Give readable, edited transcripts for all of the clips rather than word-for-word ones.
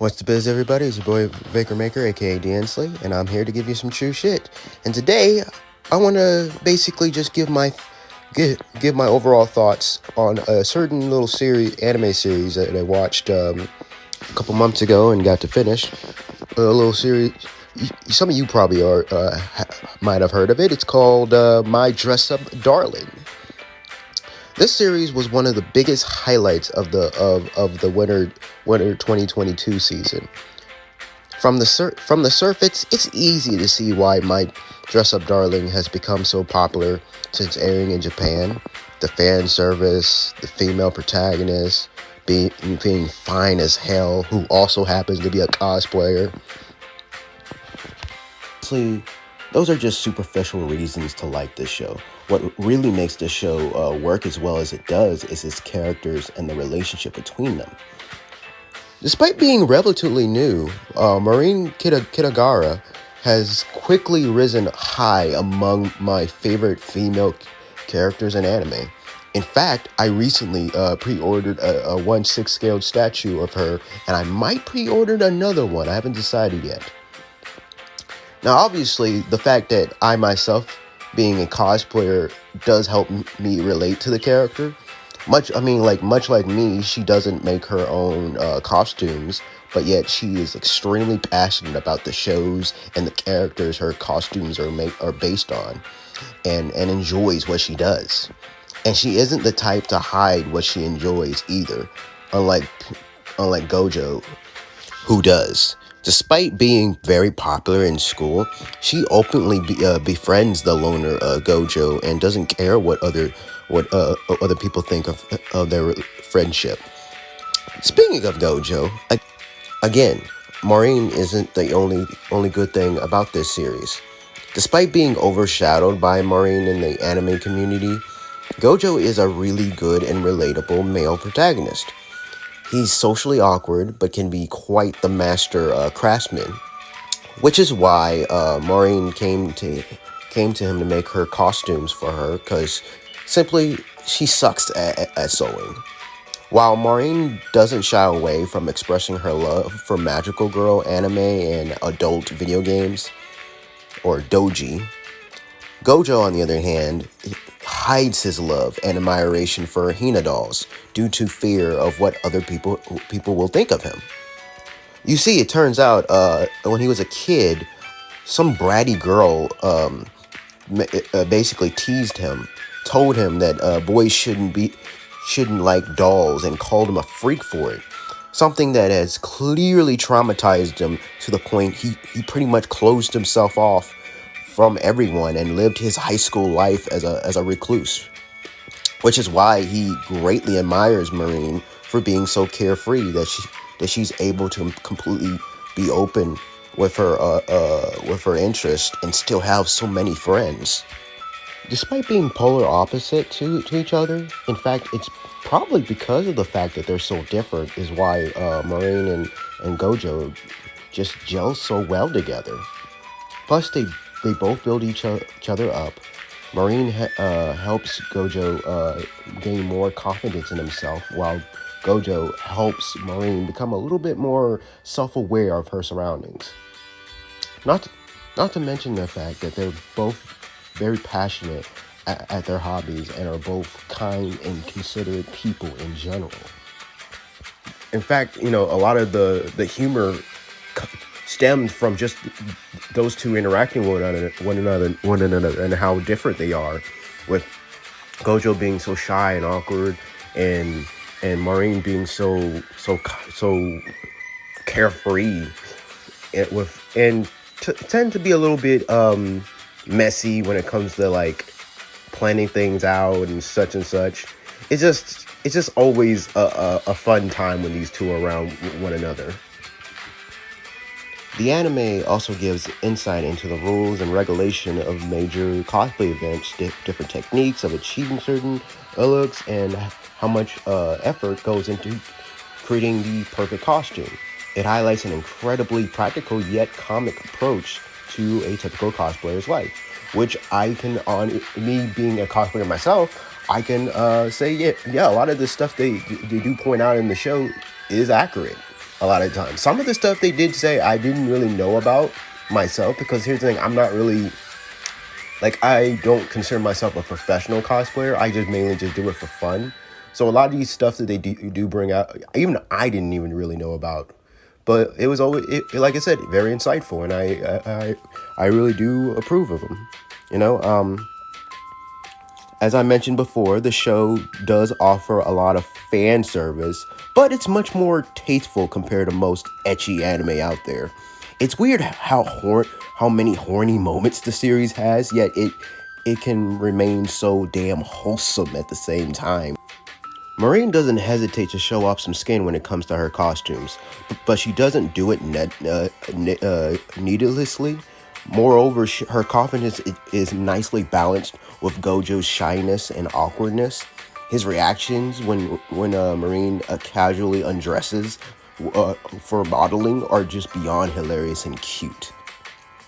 What's the biz, everybody? It's your boy Baker Maker, aka Dansley, and I'm here to give you some true shit. And today, I want to basically just give my overall thoughts on a certain little anime series that I watched a couple months ago and got to finish. A little series. Some of you probably might have heard of it. It's called My Dress Up Darling. This series was one of the biggest highlights of the winter 2022 season. From the surface, it's easy to see why My Dress Up Darling has become so popular since airing in Japan. The fan service, the female protagonist being fine as hell, who also happens to be a cosplayer. Honestly, those are just superficial reasons to like this show. What really makes this show work as well as it does is its characters and the relationship between them. Despite being relatively new, Maureen Kitagara has quickly risen high among my favorite female characters in anime. In fact, I recently pre-ordered a 1/6 scaled statue of her, and I might pre-order another one. I haven't decided yet. Now, obviously, the fact that I myself, being a cosplayer, does help me relate to the character. Much like me, she doesn't make her own costumes, but yet she is extremely passionate about the shows and the characters her costumes are based on, and enjoys what she does. And she isn't the type to hide what she enjoys either, unlike Gojo, who does. Despite being very popular in school, she openly befriends the loner Gojo and doesn't care what other people think of their friendship. Speaking of Gojo, again, Maureen isn't the only good thing about this series. Despite being overshadowed by Maureen in the anime community, Gojo is a really good and relatable male protagonist. He's socially awkward, but can be quite the master craftsman, which is why Maureen came to him to make her costumes for her, because simply she sucks at sewing. While Maureen doesn't shy away from expressing her love for magical girl anime and adult video games, or doji, Gojo, on the other hand, hides his love and admiration for Hina dolls due to fear of what other people will think of him. You see, it turns out when he was a kid, some bratty girl basically teased him, told him that boys shouldn't like dolls, and called him a freak for it. Something that has clearly traumatized him to the point he pretty much closed himself off from everyone and lived his high school life as a recluse, which is why he greatly admires Maureen for being so carefree that she's able to completely be open with her interest and still have so many friends. Despite being polar opposite to each other, in fact, it's probably because of the fact that they're so different is why Maureen and Gojo just gel so well together. Plus, they both build each other up. Maureen helps Gojo gain more confidence in himself, while Gojo helps Maureen become a little bit more self-aware of her surroundings. Not to mention the fact that they're both very passionate at their hobbies and are both kind and considerate people in general. In fact, a lot of the humor stemmed from just those two interacting with one another and how different they are, with Gojo being so shy and awkward, and Maureen being so carefree, and tend to be a little bit messy when it comes to like planning things out and such. It's just always a fun time when these two are around one another. The anime also gives insight into the rules and regulation of major cosplay events, different techniques of achieving certain looks, and how much effort goes into creating the perfect costume. It highlights an incredibly practical yet comic approach to a typical cosplayer's life, which I can, on me being a cosplayer myself, I can say, yeah, a lot of the stuff they do point out in the show is accurate. a lot of times. Some of the stuff they did say I didn't really know about myself, because here's the thing, I'm not really, like, I don't consider myself a professional cosplayer. I just mainly just do it for fun. So a lot of these stuff that they do bring out, even I didn't even really know about. But it was always, like I said, very insightful, and I really do approve of them. You know, as I mentioned before, the show does offer a lot of fan service, but it's much more tasteful compared to most ecchi anime out there. It's weird how many horny moments the series has, yet it can remain so damn wholesome at the same time. Maureen doesn't hesitate to show off some skin when it comes to her costumes, but she doesn't do it needlessly. Moreover, her confidence is nicely balanced with Gojo's shyness and awkwardness. His reactions when Marine casually undresses for modeling are just beyond hilarious and cute,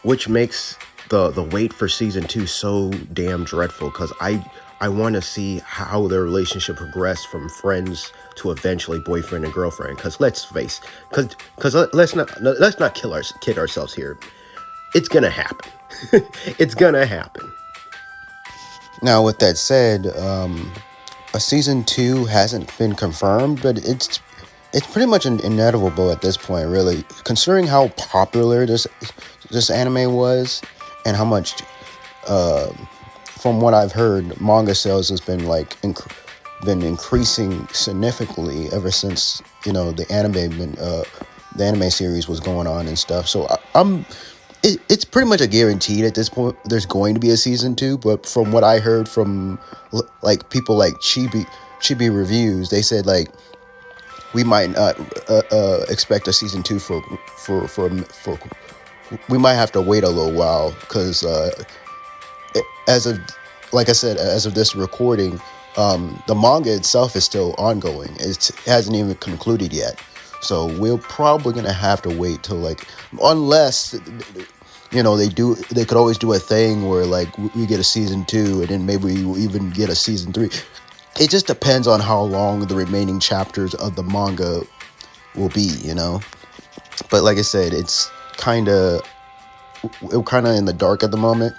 which makes the wait for season 2 so damn dreadful, because I want to see how their relationship progressed from friends to eventually boyfriend and girlfriend. Because let's face, because let's not kid ourselves here. It's gonna happen. It's gonna happen. Now, with that said, a season 2 hasn't been confirmed, but it's pretty much inevitable at this point, really, considering how popular this anime was, and how much, from what I've heard, manga sales has been been increasing significantly ever since the anime series was going on and stuff. So it's pretty much a guaranteed at this point. There's going to be a season 2, but from what I heard from people like Chibi Reviews, they said we might not expect a season 2 for we might have to wait a little while, because as of this recording, the manga itself is still ongoing. It hasn't even concluded yet. So we're probably gonna have to wait till unless they could always do a thing where we get a season 2 and then maybe we even get a season 3. It just depends on how long the remaining chapters of the manga will be, But like I said, it's kind of in the dark at the moment.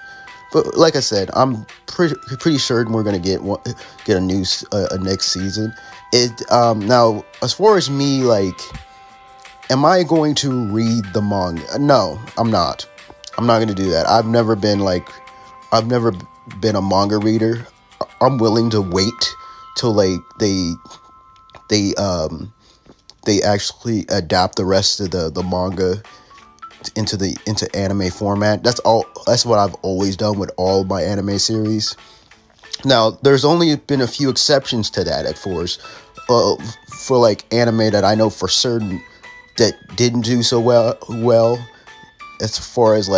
But like I said, I'm pretty certain we're gonna get a next season. Now, as far as me, am I going to read the manga? No, I'm not. I'm not gonna do that. I've never been a manga reader. I'm willing to wait till they actually adapt the rest of the manga into anime format. That's what I've always done with all my anime series. Now, there's only been a few exceptions to that at first, for anime that I know for certain that didn't do so well as far as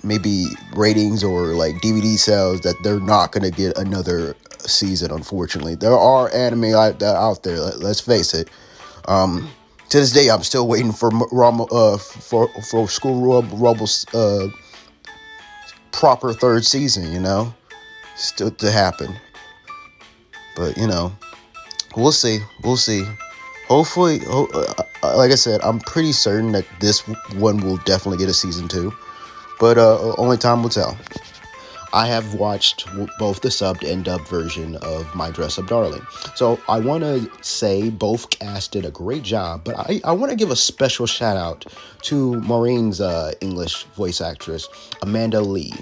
maybe ratings or DVD sales, that they're not going to get another season. Unfortunately, there are anime out there, let's face it. To this day, I'm still waiting for School Rumble's proper third season, still to happen. But we'll see. Hopefully, like I said, I'm pretty certain that this one will definitely get a season 2, but only time will tell. I have watched both the subbed and dubbed version of My Dress Up Darling. So I want to say both cast did a great job, but I want to give a special shout out to Maureen's English voice actress, Amanda Lee.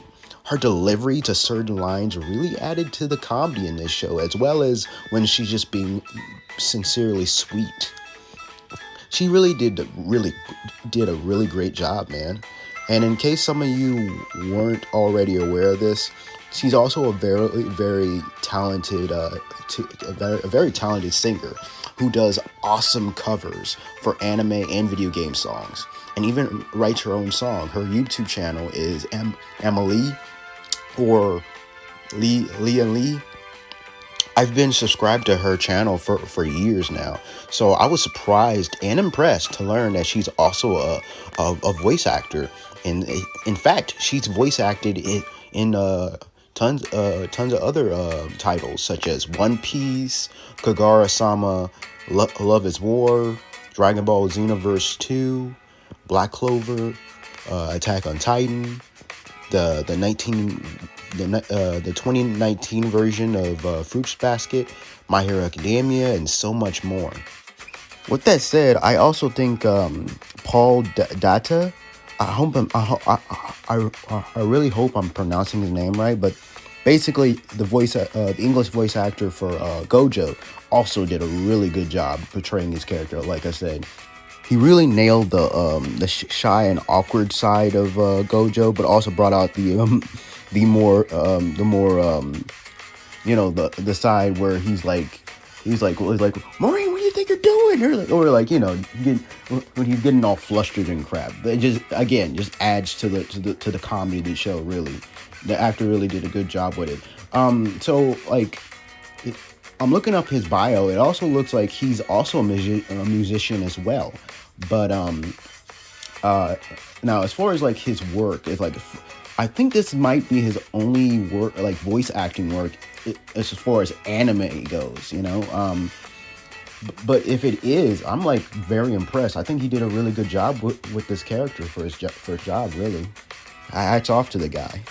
Her delivery to certain lines really added to the comedy in this show, as well as when she's just being sincerely sweet. She really did a really great job, man. And in case some of you weren't already aware of this, she's also a very talented, a very talented singer who does awesome covers for anime and video game songs, and even writes her own song. Her YouTube channel is Emily, or Lee. I've been subscribed to her channel for years now, so I was surprised and impressed to learn that she's also a voice actor. And in fact, she's voice acted in tons of other titles, such as One Piece, Kagura-sama, Love is War, Dragon Ball Xenoverse 2, Black Clover, Attack on Titan, the 2019 version of Fruits Basket, My Hero Academia, and so much more. With that said, I also think Paul Data. I really hope I'm pronouncing his name right, but basically the English voice actor for Gojo also did a really good job portraying his character. Like I said, he really nailed the shy and awkward side of Gojo, but also brought out the more the side where he's like Maureen, what do you think you're doing? Or like when he's getting all flustered and crap. It just adds to the comedy of the show. Really, the actor really did a good job with it. So like, I'm looking up his bio. It also looks like he's also a musician as well. But now as far as like his work, it's like I think this might be his only work, like voice acting work, as far as anime goes. But if it is, I'm like very impressed. I think he did a really good job with this character for his job. Really, hats off to the guy.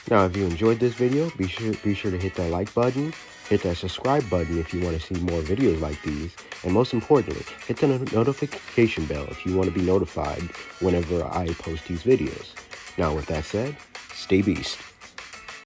Now, if you enjoyed this video, be sure to hit that like button, hit that subscribe button if you want to see more videos like these, and most importantly, hit the notification bell if you want to be notified whenever I post these videos. Now, with that said, stay beast.